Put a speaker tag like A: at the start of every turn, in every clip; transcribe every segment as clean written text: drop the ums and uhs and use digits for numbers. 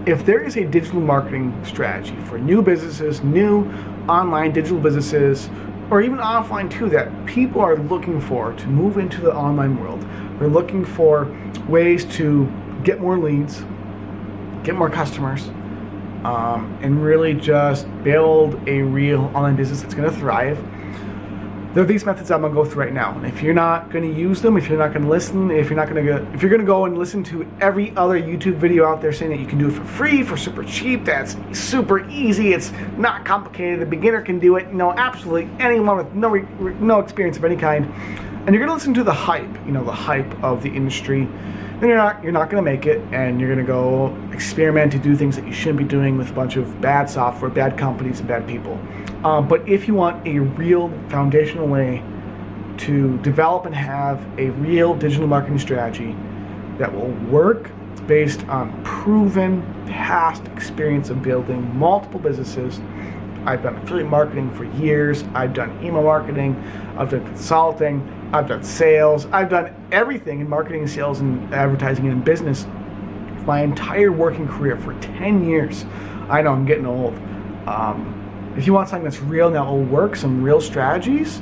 A: if there is a digital marketing strategy for new businesses, new online digital businesses, or even offline too, that people are looking for to move into the online world, they're looking for ways to get more leads, get more customers, and really just build a real online business that's going to thrive. There are these methods I'm going to go through right now, and if you're not going to use them, if you're not going to listen, if you're going to go and listen to every other YouTube video out there saying that you can do it for free, for super cheap, that's super easy, it's not complicated, a beginner can do it, absolutely anyone with no experience of any kind, and you're going to listen to the hype, the hype of the industry, then you're not going to make it, and you're going to go experiment to do things that you shouldn't be doing with a bunch of bad software, bad companies, and bad people. But if you want a real foundational way to develop and have a real digital marketing strategy that will work based on proven past experience of building multiple businesses. I've done affiliate marketing for years, I've done email marketing, I've done consulting, I've done sales, I've done everything in marketing and sales and advertising and in business my entire working career for 10 years. I know I'm getting old. If you want something that's real and that will work, some real strategies,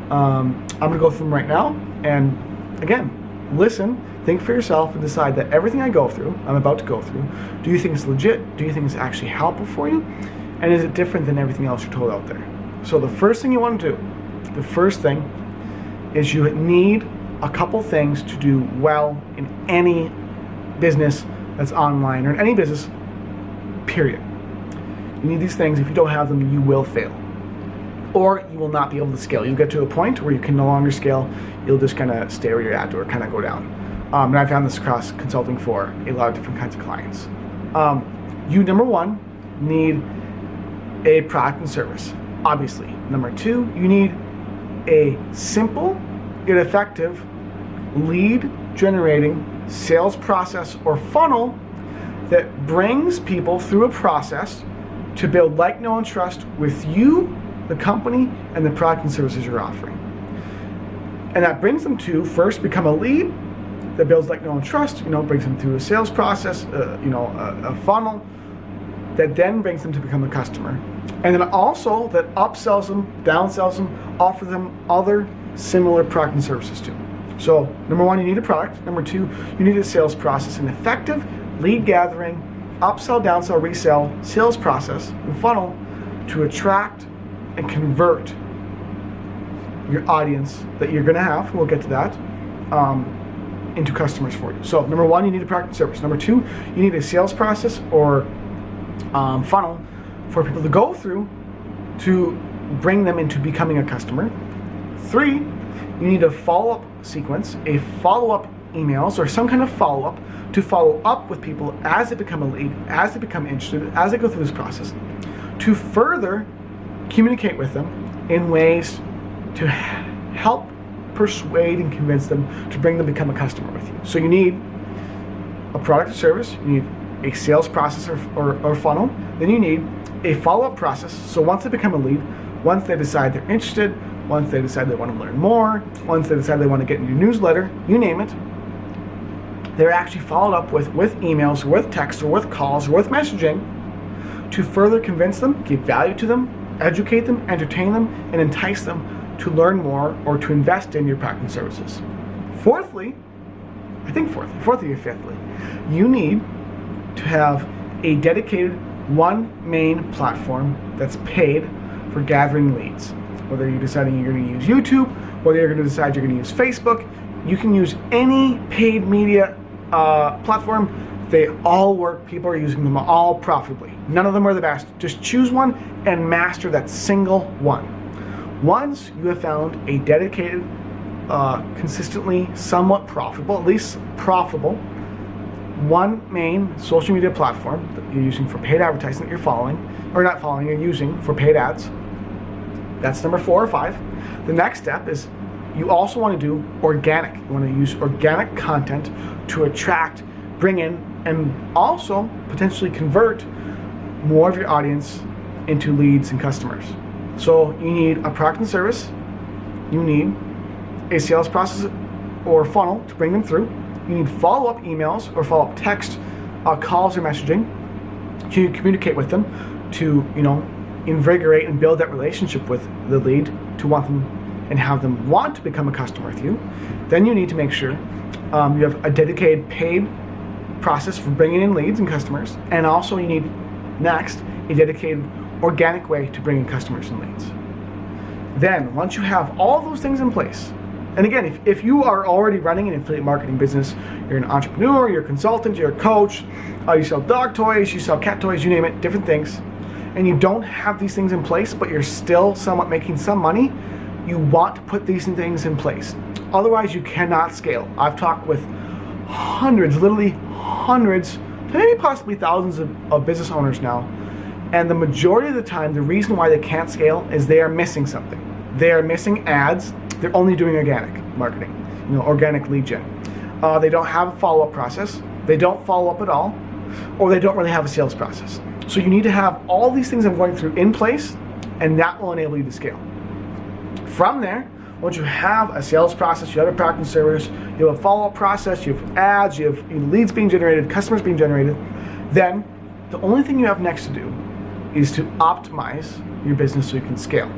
A: I'm going to go through them right now. And again, listen, think for yourself, and decide that everything I'm about to go through, do you think it's legit? Do you think it's actually helpful for you? And is it different than everything else you're told out there? So the first thing you want to do, the first thing is you need a couple things to do well in any business that's online, or in any business, period. You need these things. If you don't have them, you will fail. Or you will not be able to scale. You'll get to a point where you can no longer scale. You'll just kind of stay where you're at, or kind of go down. And I found this across consulting for a lot of different kinds of clients. You, number one, need a product and service, obviously. Number two, you need a simple yet effective lead generating sales process or funnel that brings people through a process to build like, know, and trust with you, the company, and the product and services you're offering. And that brings them to first become a lead that builds like, know, and trust, brings them through a sales process, a funnel that then brings them to become a customer. And then also that upsells them, downsells them, offers them other similar product and services too. So number one, you need a product. Number two, you need a sales process, an effective lead gathering, upsell, downsell, resell, sales process and funnel to attract and convert your audience that you're going to have, we'll get to that, into customers for you. So number one, you need a product and service. Number two, you need a sales process or funnel for people to go through to bring them into becoming a customer. Three, you need a follow-up sequence, a follow-up emails or some kind of follow-up to follow up with people as they become a lead, as they become interested, as they go through this process, to further communicate with them in ways to help persuade and convince them to bring them to become a customer with you. So you need a product or service, you need a sales process or funnel, then you need a follow-up process. So once they become a lead, once they decide they're interested, once they decide they want to learn more, once they decide they want to get in your newsletter, you name it, they're actually followed up with emails, or with text, or with calls, or with messaging to further convince them, give value to them, educate them, entertain them, and entice them to learn more or to invest in your product and services. Fourthly or fifthly, you need to have a dedicated one main platform that's paid for gathering leads. Whether you're deciding you're going to use YouTube, whether you're going to decide you're going to use Facebook, you can use any paid media platform. They all work. People are using them all profitably. None of them are the best. Just choose one and master that single one. Once you have found a dedicated, consistently somewhat profitable, at least profitable, one main social media platform that you're using for paid advertising that you're following, or not following, you're using for paid ads. That's number 4 or 5. The next step is you also want to do organic. You want to use organic content to attract, bring in, and also potentially convert more of your audience into leads and customers. So you need a product and service. You need a sales process or funnel to bring them through. You need follow-up emails or follow-up text, calls or messaging. to communicate with them, to invigorate and build that relationship with the lead, to want them and have them want to become a customer with you. Then you need to make sure you have a dedicated paid process for bringing in leads and customers, and also you need next a dedicated organic way to bring in customers and leads. Then once you have all those things in place, and again, if you are already running an affiliate marketing business, you're an entrepreneur, you're a consultant, you're a coach, you sell dog toys, you sell cat toys, you name it, different things, and you don't have these things in place, but you're still somewhat making some money, you want to put these things in place. Otherwise, you cannot scale. I've talked with hundreds, literally hundreds, maybe possibly thousands of business owners now, and the majority of the time, the reason why they can't scale is they are missing something. They are missing ads. They're only doing organic marketing, organic lead gen. They don't have a follow-up process. They don't follow up at all, or they don't really have a sales process. So you need to have all these things I'm going through in place, and that will enable you to scale. From there, once you have a sales process, you have a product and service, you have a follow-up process, you have ads, you have leads being generated, customers being generated, then the only thing you have next to do is to optimize your business so you can scale.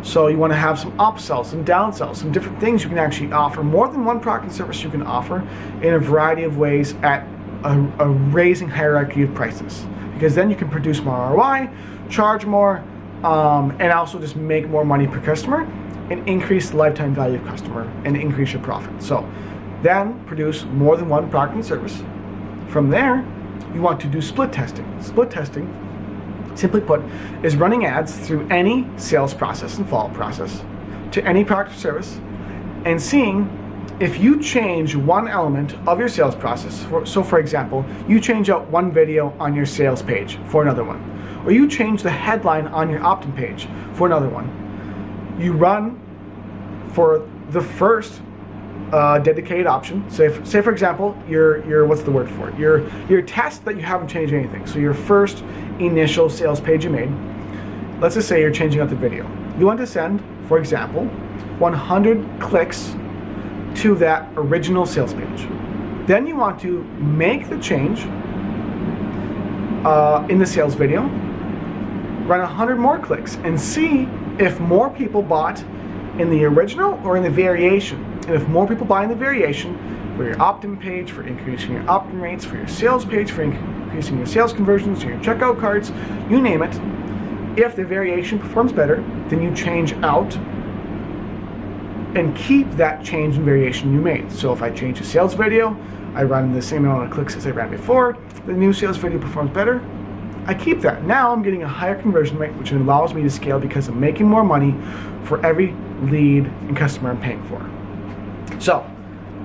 A: So you want to have some upsells, some downsells, some different things you can actually offer, more than one product and service you can offer in a variety of ways at a raising hierarchy of prices. Because then you can produce more ROI, charge more, and also just make more money per customer and increase the lifetime value of customer and increase your profit. So then produce more than one product and service. From there, you want to do split testing. Split testing, simply put, is running ads through any sales process and follow-up process to any product or service and seeing if you change one element of your sales process. So for example, you change out one video on your sales page for another one, or you change the headline on your opt-in page for another one. You run for the first dedicated option. Say for example, your what's the word for it? Your test that you haven't changed anything. So your first initial sales page you made. Let's just say you're changing out the video. You want to send, for example, 100 clicks to that original sales page. Then you want to make the change in the sales video, run 100 more clicks, and see if more people bought in the original or in the variation. And if more people buy in the variation, for your opt-in page, for increasing your opt-in rates, for your sales page, for increasing your sales conversions, your checkout cards, you name it, if the variation performs better, then you change out and keep that change in variation you made. So if I change the sales video, I run the same amount of clicks as I ran before, the new sales video performs better, I keep that. Now I'm getting a higher conversion rate, which allows me to scale because I'm making more money for every lead and customer I'm paying for. So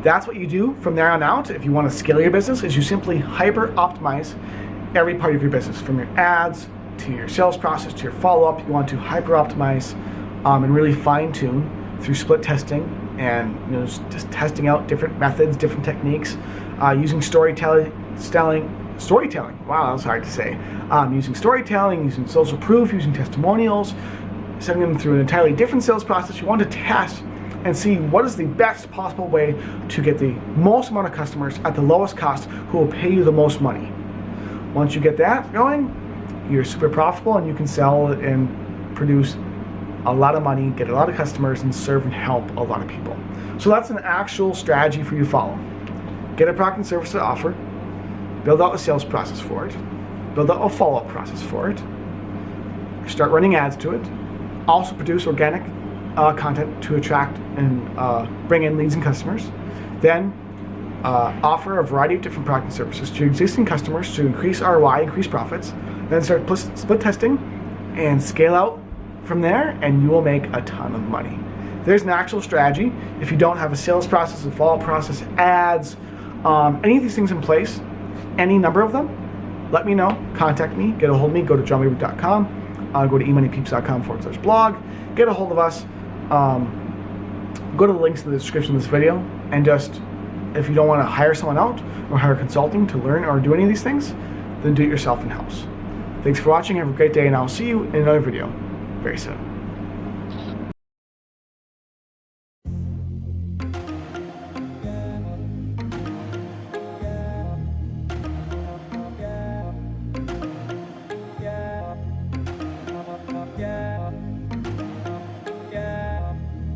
A: that's what you do from there on out. If you want to scale your business, is you simply hyper optimize every part of your business, from your ads to your sales process to your follow-up. You want to hyper optimize and really fine tune through split testing and just testing out different methods, different techniques, using storytelling. Wow, that was hard to say. Using storytelling, using social proof, using testimonials, sending them through an entirely different sales process. You want to test and see what is the best possible way to get the most amount of customers at the lowest cost who will pay you the most money. Once you get that going, you're super profitable and you can sell and produce a lot of money, get a lot of customers, and serve and help a lot of people. So that's an actual strategy for you to follow. Get a product and service to offer, build out a sales process for it, build out a follow-up process for it, start running ads to it, also produce organic content to attract and bring in leads and customers, then offer a variety of different product and services to existing customers to increase ROI, increase profits, then start split testing and scale out from there, and you will make a ton of money. There's an actual strategy. If you don't have a sales process, a follow-up process, ads, any of these things in place, any number of them, let me know, contact me, get a hold of me, go to jonweberg.com, go to emoneypeeps.com/blog, get a hold of us, go to the links in the description of this video, and just, if you don't want to hire someone out or hire consulting to learn or do any of these things, then do it yourself in-house. Thanks for watching, have a great day, and I'll see you in another video very soon.